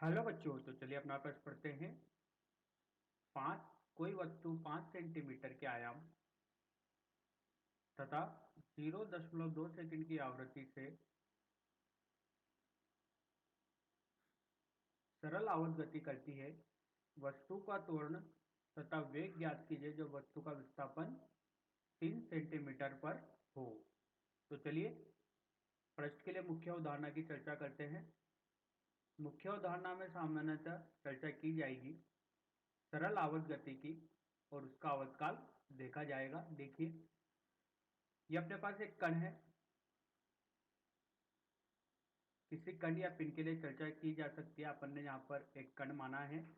Hello बच्चों, तो चलिए अपना प्रश्न पढ़ते हैं। पाँच कोई वस्तु 5 सेंटीमीटर के आयाम तथा 0.2 सेकंड की आवृत्ति से सरल आवर्त गति करती है। वस्तु का त्वरण तथा वेग ज्ञात कीजिए जो वस्तु का विस्थापन 3 सेंटीमीटर पर हो। तो चलिए प्रश्न के लिए मुख्य उदाहरण की चर्चा करते हैं। मुख्य उदाहरण में सामान्यतः चर्चा की जाएगी सरल आवर्त गति की और उसका आवर्तकाल देखा जाएगा। देखिए, ये अपने पास एक कण है। किसी कण या पिन के लिए चर्चा की जा सकती है। अपन ने यहाँ पर एक कण माना है।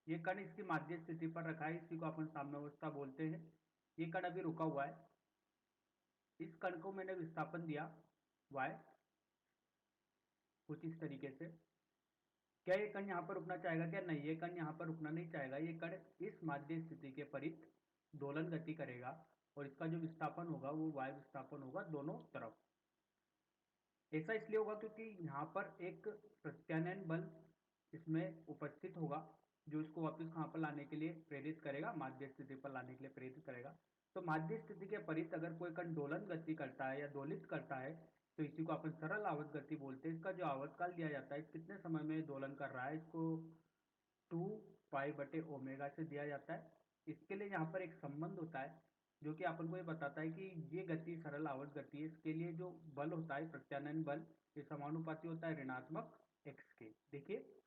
ये कण इसकी माध्य स्थिति पर रखा है, इसी को अपन साम्यावस्था बोलते हैं। ये कण अभी रुका हुआ है। इस कण को मैंने विस्थापन दिया y, कुछ इस तरीके से। क्या ये कण यहाँ पर रुकना चाहेगा? क्या नहीं, ये कण यहाँ पर रुकना नहीं चाहेगा। ये कण इस माध्य स्थिति के परित दोलन गति करेगा और इसका जो विस्थापन होगा वो y विस्थापन होगा दोनों तरफ। ऐसा इसलिए होगा क्योंकि यहाँ पर एक प्रत्यानयन बल इसमें उपस्थित होगा जो इसको वापस कहाँ पर लाने के लिए प्रेरित करेगा, माध्य स्थिति पर लाने के लिए प्रेरित करेगा। तो माध्य स्थिति के परित अगर कोई कण दोलन गति करता है या दोलित करता है तो इसी को अपन सरल आवर्त गति बोलते हैं। इसका जो आवर्तकाल दिया जाता है, कितने समय में दोलन कर रहा है, इसको 2 पाई/ओमेगा से दिया जाता है। इसके लिए यहाँ पर एक संबंध होता है जो कि अपन को ये बताता है कि ये गति सरल आवर्त गति है। इसके लिए जो बल होता है, प्रत्यानयन बल, ये समानुपाती होता है ऋणात्मक x के। देखिए,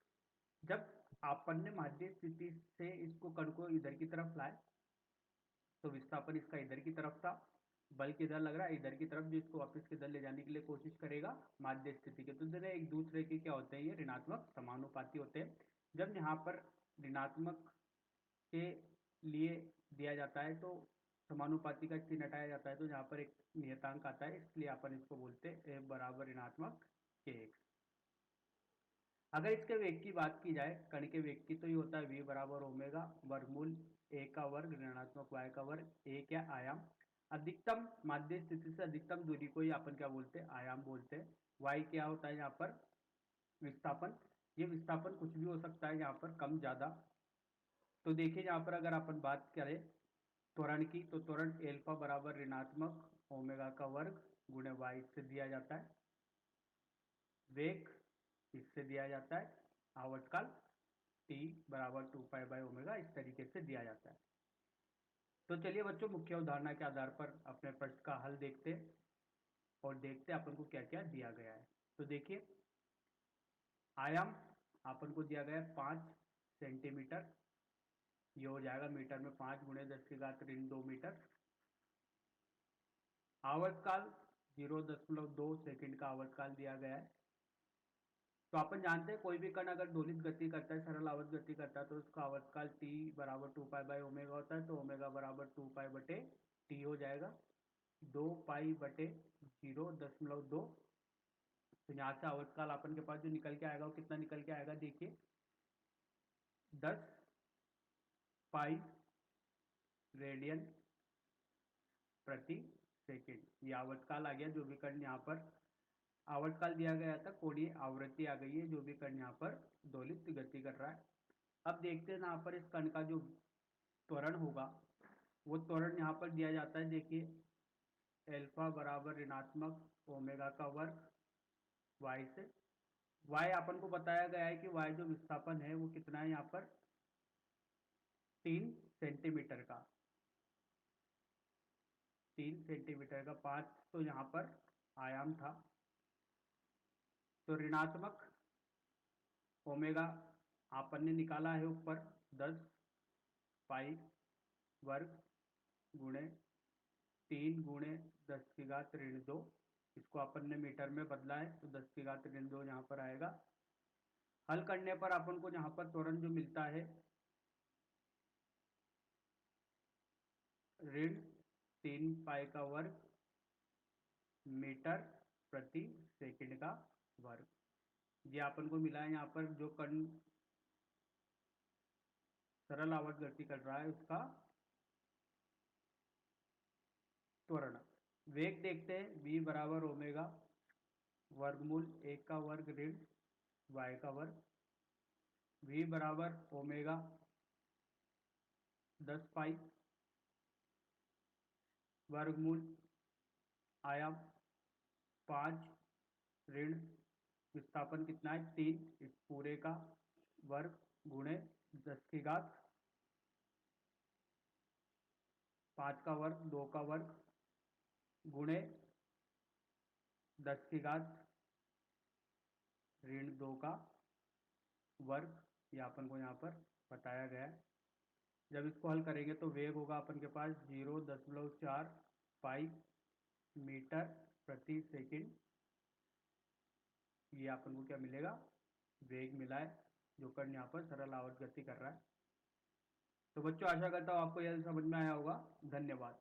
जब अपन ने माध्य स्थिति से इसको कण को इधर की तरफ लाए तो विस्थापन इसका इधर की तरफ था, बल किधर लग रहा है, इधर की तरफ, जो इसको वापस किधर ले जाने के लिए कोशिश करेगा, माध्य स्थिति के। तो दोनों एक दूसरे के क्या होते हैं, ये ऋणात्मक समानुपाती होते हैं। जब यहाँ पर ऋणात्मक के लिए दिया जाता है तो समानुपाती का चिन्ह हटाया जाता है, तो यहाँ पर एक नियतांक आता है, इसलिए अपन इसको बोलते हैं F बराबर ऋणात्मक kx। अगर इसके वेग की बात की जाए, कण के वेग की, तो ये होता है v बराबर ओमेगा वर्गमूल a का वर्ग ऋणात्मक y का वर्ग। a क्या? आयाम। अधिकतम माध्य स्थिति से अधिकतम दूरी को ही अपन क्या बोलते हैं? आयाम बोलते हैं। y क्या होता है यहाँ पर? विस्थापन। ये विस्थापन कुछ भी हो सकता है यहाँ पर, कम ज्यादा। तो देखिए, यहाँ पर अगर अपन बात करें त्वरण की, तो त्वरण एल्फा बराबर ऋणात्मक ओमेगा का वर्ग गुणे वाई से दिया जाता है। वेग इससे दिया जाता है। आवर्तकाल t बराबर 2 पाई/ओमेगा इस तरीके से दिया जाता है। तो चलिए बच्चों, मुख्य उदाहरण के आधार पर अपने प्रश्न का हल देखते हैं और देखते हैं अपन को क्या क्या दिया गया है। तो देखिए, आयाम अपन को दिया गया है 5 सेंटीमीटर। ये हो जाएगा मीटर में 5 गुणे 10⁻²2 मीटर। आवर्तकाल 0.2 सेकंड का आवर्तकाल दिया गया है। तो अपन जानते हैं कोई भी कण अगर दोलित गति करता है, सरल आवर्त गति करता है, तो उसका आवर्तकाल t बराबर 2 पाई/ओमेगा होता है। तो ओमेगा बराबर 2 पाई/t हो जाएगा। 2 पाई/0.2। तो यहाँ से आवर्तकाल अपन के पास जो निकल के आएगा वो कितना निकल के आएगा? देखिए, 10 पाई रेडियन प्रति सेकेंड। ये आवर्तकाल आ गया। जो भी कण यहाँ पर आवर्तकाल दिया गया था, कोणीय आवृत्ति आ गई है जो भी कण यहाँ पर दोलित गति कर रहा है। अब देखते हैं यहाँ पर इस कण का जो त्वरण होगा, वो त्वरण यहाँ पर दिया जाता है। देखिए, एल्फा बराबर ऋणात्मक ओमेगा का वर्ग y से। y अपन को बताया गया है कि y जो विस्थापन है वो कितना है यहाँ पर? 3 सेंटीमीटर का। 3 सेंटीमीटर का 5 तो यहाँ पर आयाम था। तो ऋणात्मक ओमेगा आपन ने निकाला है ऊपर 10 पाई वर्ग गुणे 3 गुणे 10⁻²2। इसको अपन ने मीटर में बदला है तो 10⁻² यहाँ पर आएगा। हल करने पर अपन को यहाँ पर त्वरण जो मिलता है ऋण 3 पाई का वर्ग मीटर प्रति सेकंड का वर्ग। ये अपन को मिला है। यहाँ पर जो कण सरल आवर्त गति कर रहा है उसका त्वरण। वेग देखते हैं, v बराबर ओमेगा वर्गमूल 1 का वर्ग ऋण y का वर्ग। v बराबर ओमेगा 10 पाई वर्गमूल आयाम 5 ऋण विस्थापन कितना है 3, इस पूरे का वर्ग गुणे 10 की घात 5 का वर्ग 2 का वर्ग गुणे 10 की घात ऋण 2 का वर्ग, ये अपन को यहाँ पर बताया गया है। जब इसको हल करेंगे तो वेग होगा अपन के पास 0.4 पाई मीटर प्रति सेकंड। ये अपन को क्या मिलेगा, वेग मिला है, जो कण यहाँ पर सरल आवर्त गति कर रहा है। तो बच्चों आशा करता हूँ आपको यह समझ में आया होगा। धन्यवाद।